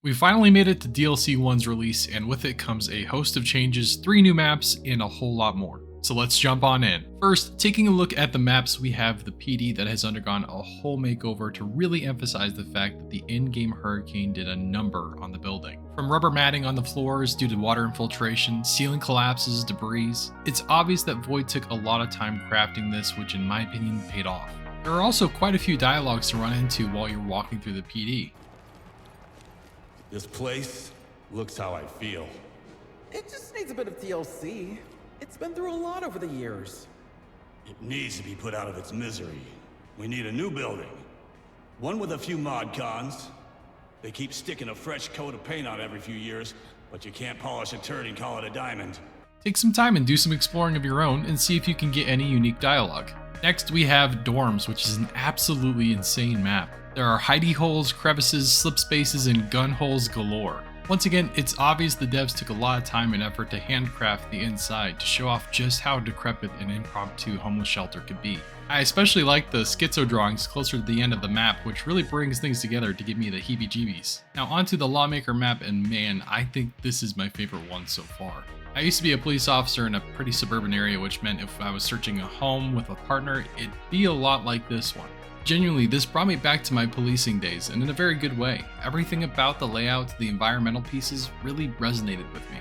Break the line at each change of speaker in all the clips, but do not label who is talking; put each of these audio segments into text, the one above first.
We finally made it to DLC 1's release, and with it comes a host of changes, 3 new maps, and a whole lot more. So let's jump on in. First, taking a look at the maps, we have the PD that has undergone a whole makeover to really emphasize the fact that the in-game hurricane did a number on the building. From rubber matting on the floors due to water infiltration, ceiling collapses, debris, it's obvious that Void took a lot of time crafting this, which in my opinion paid off. There are also quite a few dialogues to run into while you're walking through the PD.
This place looks how I feel.
It just needs a bit of TLC. It's been through a lot over the years.
It needs to be put out of its misery. We need a new building. One with a few mod cons. They keep sticking a fresh coat of paint on every few years, but you can't polish a turd and call it a diamond.
Take some time and do some exploring of your own and see if you can get any unique dialogue. Next, we have Dorms, which is an absolutely insane map. There are hidey holes, crevices, slip spaces, and gun holes galore. Once again, it's obvious the devs took a lot of time and effort to handcraft the inside to show off just how decrepit an impromptu homeless shelter could be. I especially like the schizo drawings closer to the end of the map, which really brings things together to give me the heebie-jeebies. Now onto the Lawmaker map, and man, I think this is my favorite one so far. I used to be a police officer in a pretty suburban area, which meant if I was searching a home with a partner, it'd be a lot like this one. Genuinely, this brought me back to my policing days, and in a very good way. Everything about the layout to the environmental pieces really resonated with me.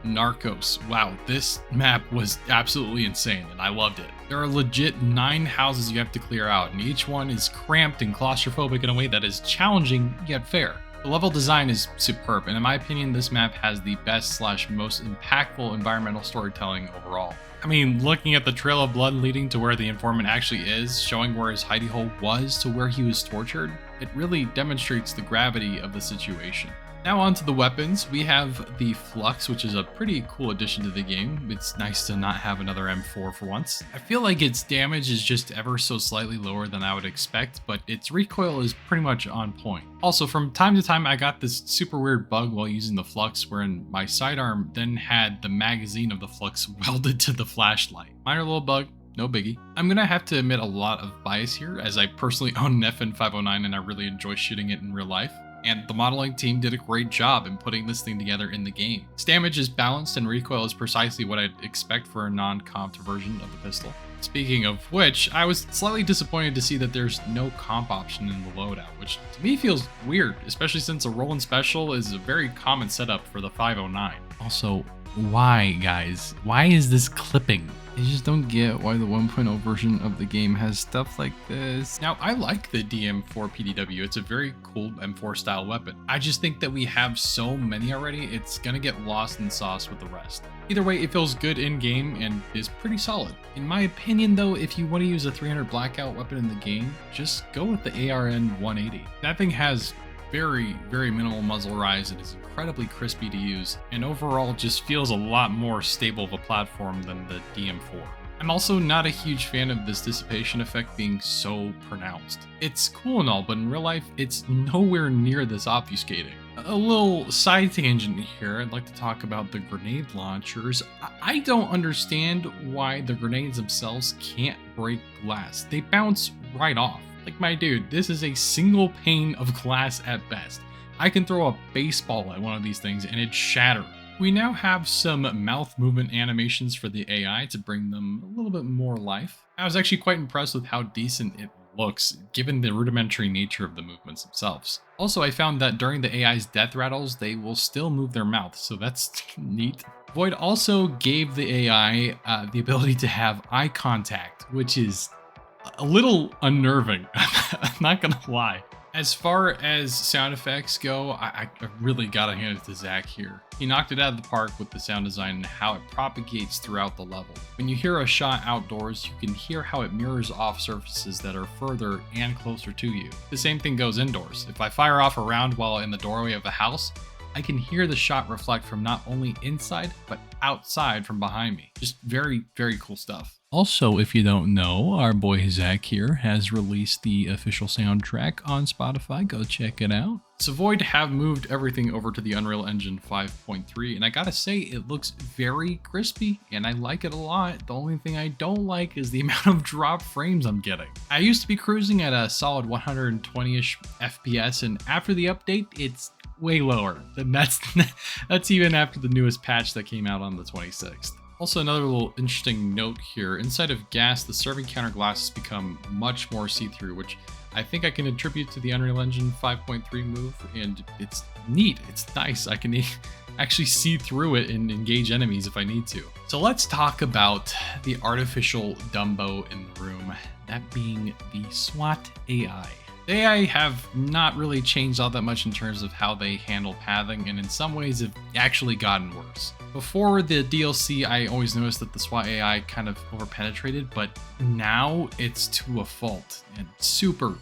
Narcos. Wow, this map was absolutely insane, and I loved it. There are legit 9 houses you have to clear out, and each one is cramped and claustrophobic in a way that is challenging yet fair. The level design is superb, and in my opinion, this map has the best / most impactful environmental storytelling overall. I mean, looking at the trail of blood leading to where the informant actually is, showing where his hidey hole was to where he was tortured, it really demonstrates the gravity of the situation. Now on to the weapons. We have the Flux, which is a pretty cool addition to the game. It's nice to not have another M4 for once. I feel like its damage is just ever so slightly lower than I would expect, but its recoil is pretty much on point. Also, from time to time I got this super weird bug while using the Flux wherein my sidearm then had the magazine of the Flux welded to the flashlight. Minor little bug. No biggie. I'm gonna have to admit a lot of bias here, as I personally own an FN 509 and I really enjoy shooting it in real life. And the modeling team did a great job in putting this thing together in the game. Its damage is balanced and recoil is precisely what I'd expect for a non-comped version of the pistol. Speaking of which, I was slightly disappointed to see that there's no comp option in the loadout, which to me feels weird, especially since a roll-in special is a very common setup for the 509. Also, why, guys? Why is this clipping? I just don't get why the 1.0 version of the game has stuff like this. Now, I like the DM4 PDW. It's a very cool M4 style weapon. I just think that we have so many already, it's gonna get lost in sauce with the rest. Either way, it feels good in game and is pretty solid. In my opinion though, if you want to use a 300 blackout weapon in the game, just go with the ARN 180. That thing has very minimal muzzle rise and is incredibly crispy to use, and overall just feels a lot more stable of a platform than the DM4. I'm also not a huge fan of this dissipation effect being so pronounced. It's cool and all, but in real life, it's nowhere near this obfuscating. A little side tangent here, I'd like to talk about the grenade launchers. I don't understand why the grenades themselves can't break glass. They bounce right off. Like, my dude, this is a single pane of glass at best. I can throw a baseball at one of these things and it'd shatter. We now have some mouth movement animations for the AI to bring them a little bit more life. I was actually quite impressed with how decent it looks, given the rudimentary nature of the movements themselves. Also, I found that during the AI's death rattles, they will still move their mouth, so that's neat. Void also gave the AI the ability to have eye contact, which is a little unnerving, I'm not gonna lie. As far as sound effects go, I really gotta hand it to Zach here. He knocked it out of the park with the sound design and how it propagates throughout the level. When you hear a shot outdoors, you can hear how it mirrors off surfaces that are further and closer to you. The same thing goes indoors. If I fire off a round while in the doorway of a house, I can hear the shot reflect from not only inside, but outside from behind me. Just very cool stuff. Also, if you don't know, our boy Zach here has released the official soundtrack on Spotify. Go check it out. So Void have moved everything over to the Unreal Engine 5.3, and I gotta say, it looks very crispy, and I like it a lot. The only thing I don't like is the amount of drop frames I'm getting. I used to be cruising at a solid 120-ish FPS, and after the update, it's way lower. And that's even after the newest patch that came out on the 26th. Also, another little interesting note here, inside of gas, the serving counter glasses become much more see-through, which I think I can attribute to the Unreal Engine 5.3 move, and it's neat, it's nice. I can actually see through it and engage enemies if I need to. So let's talk about the artificial Dumbo in the room, that being the SWAT AI. The AI have not really changed all that much in terms of how they handle pathing, and in some ways have actually gotten worse. Before the DLC, I always noticed that the SWAT AI kind of overpenetrated, but now it's to a fault, and super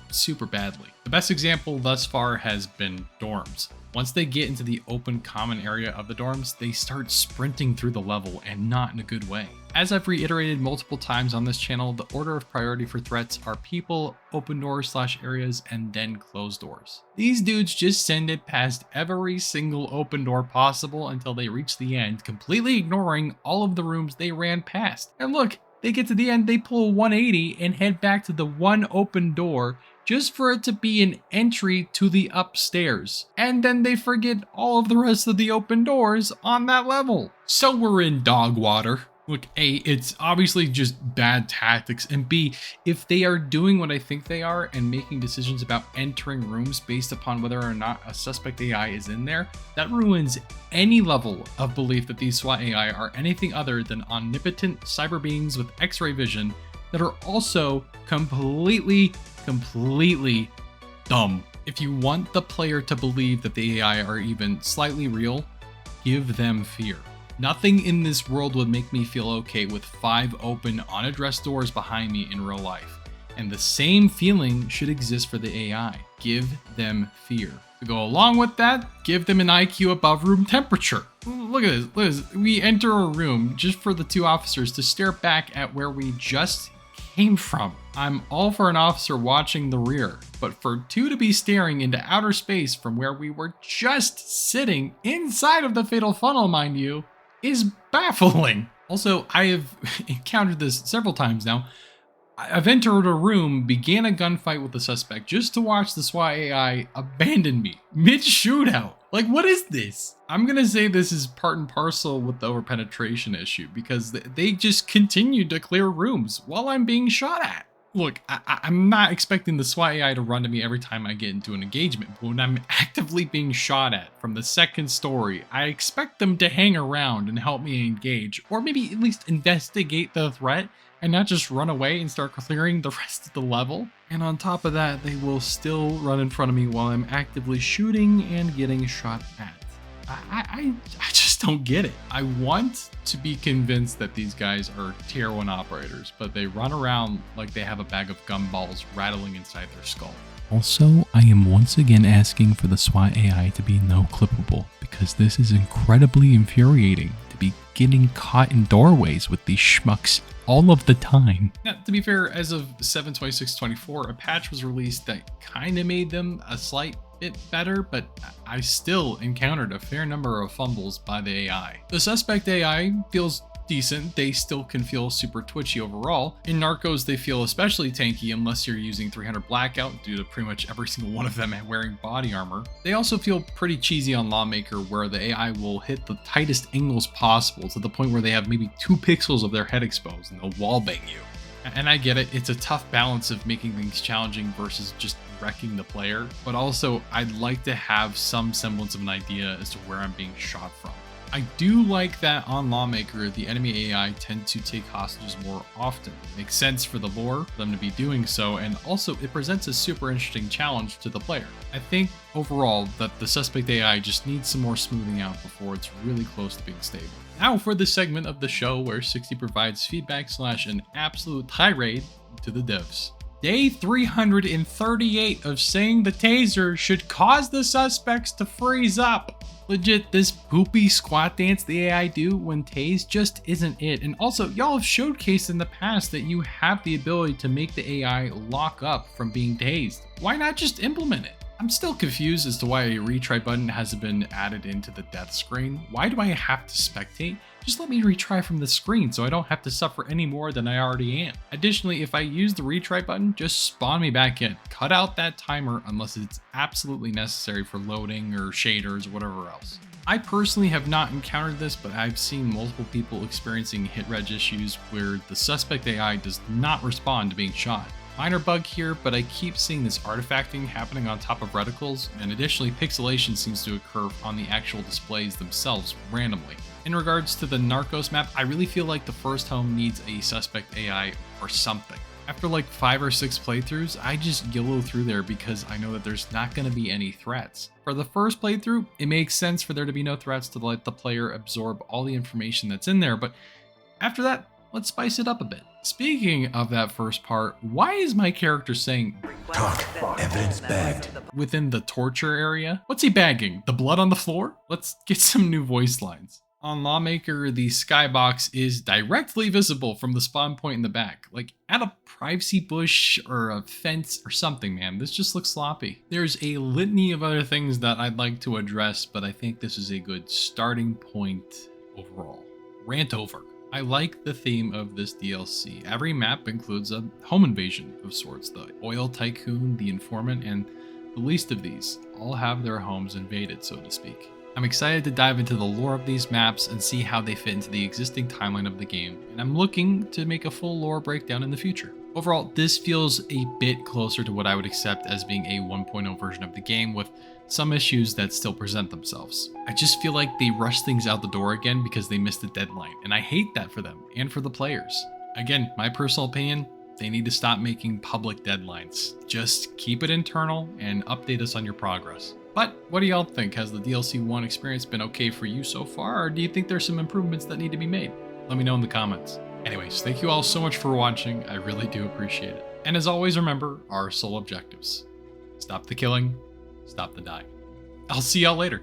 badly. The best example thus far has been dorms. Once they get into the open common area of the dorms, they start sprinting through the level, and not in a good way. As I've reiterated multiple times on this channel, the order of priority for threats are people, open doors / areas, and then closed doors. These dudes just send it past every single open door possible until they reach the end, completely ignoring all of the rooms they ran past. And look, they get to the end, they pull a 180 and head back to the one open door just for it to be an entry to the upstairs. And then they forget all of the rest of the open doors on that level. So we're in dog water. Look, A, it's obviously just bad tactics, and B, if they are doing what I think they are and making decisions about entering rooms based upon whether or not a suspect AI is in there, that ruins any level of belief that these SWAT AI are anything other than omnipotent cyber beings with X-ray vision that are also completely dumb. If you want the player to believe that the AI are even slightly real, give them fear. Nothing in this world would make me feel okay with 5 open, unaddressed doors behind me in real life. And the same feeling should exist for the AI. Give them fear. To go along with that, give them an IQ above room temperature. Look at this. We enter a room just for the 2 officers to stare back at where we just came from. I'm all for an officer watching the rear, but for 2 to be staring into outer space from where we were just sitting inside of the fatal funnel, mind you, is baffling. Also, I have encountered this several times now. I've entered a room, began a gunfight with the suspect just to watch the SWAT AI abandon me mid-shootout. Like, what is this? I'm gonna say this is part and parcel with the overpenetration issue, because they just continued to clear rooms while I'm being shot at. Look, I'm not expecting the SWAT AI to run to me every time I get into an engagement, but when I'm actively being shot at from the 2nd story, I expect them to hang around and help me engage, or maybe at least investigate the threat and not just run away and start clearing the rest of the level. And on top of that, they will still run in front of me while I'm actively shooting and getting shot at. I just don't get it. I want to be convinced that these guys are tier 1 operators, but they run around like they have a bag of gumballs rattling inside their skull. Also, I am once again asking for the SWAT AI to be no clippable, because this is incredibly infuriating to be getting caught in doorways with these schmucks all of the time. Now, to be fair, as of 7/26/24, a patch was released that kind of made them a slight bit better, but I still encountered a fair number of fumbles by the AI. The suspect AI feels decent. They still can feel super twitchy overall. In Narcos, they feel especially tanky unless you're using 300 blackout due to pretty much every single one of them wearing body armor. They also feel pretty cheesy on Lawmaker, where the AI will hit the tightest angles possible to the point where they have maybe 2 pixels of their head exposed and they'll wallbang you. And I get it, it's a tough balance of making things challenging versus just wrecking the player, but also I'd like to have some semblance of an idea as to where I'm being shot from. I do like that on Lawmaker, the enemy AI tend to take hostages more often. It makes sense for the lore for them to be doing so, and also it presents a super interesting challenge to the player. I think overall that the suspect AI just needs some more smoothing out before it's really close to being stable. Now for the segment of the show where 60 provides feedback / an absolute tirade to the devs. Day 338 of saying the taser should cause the suspects to freeze up. Legit, this poopy squat dance the AI do when tased just isn't it. And also, y'all have showcased in the past that you have the ability to make the AI lock up from being tased. Why not just implement it? I'm still confused as to why a retry button hasn't been added into the death screen. Why do I have to spectate? Just let me retry from the screen so I don't have to suffer any more than I already am. Additionally, if I use the retry button, just spawn me back in. Cut out that timer unless it's absolutely necessary for loading or shaders or whatever else. I personally have not encountered this, but I've seen multiple people experiencing hit reg issues where the suspect AI does not respond to being shot. Minor bug here, but I keep seeing this artifacting happening on top of reticles, and additionally pixelation seems to occur on the actual displays themselves randomly. In regards to the Narcos map, I really feel like the first home needs a suspect AI or something. After like 5 or 6 playthroughs, I just YOLO through there because I know that there's not going to be any threats. For the first playthrough, it makes sense for there to be no threats to let the player absorb all the information that's in there, but after that, let's spice it up a bit. Speaking of that first part, why is my character saying
talk, evidence bagged
within the torture area? What's he bagging? The blood on the floor? Let's get some new voice lines. On Lawmaker, the skybox is directly visible from the spawn point in the back. Like, add a privacy bush or a fence or something, man. This just looks sloppy. There's a litany of other things that I'd like to address, but I think this is a good starting point overall. Rant over. I like the theme of this DLC. Every map includes a home invasion of sorts. The oil tycoon, the informant, and the least of these all have their homes invaded, so to speak. I'm excited to dive into the lore of these maps and see how they fit into the existing timeline of the game, and I'm looking to make a full lore breakdown in the future. Overall, this feels a bit closer to what I would accept as being a 1.0 version of the game, with some issues that still present themselves. I just feel like they rush things out the door again because they missed the deadline, and I hate that for them and for the players. Again, my personal opinion, they need to stop making public deadlines. Just keep it internal and update us on your progress. But what do y'all think? Has the DLC 1 experience been okay for you so far, or do you think there's some improvements that need to be made? Let me know in the comments. Anyways, thank you all so much for watching. I really do appreciate it. And as always, remember our sole objectives. Stop the killing, stop the dying. I'll see y'all later.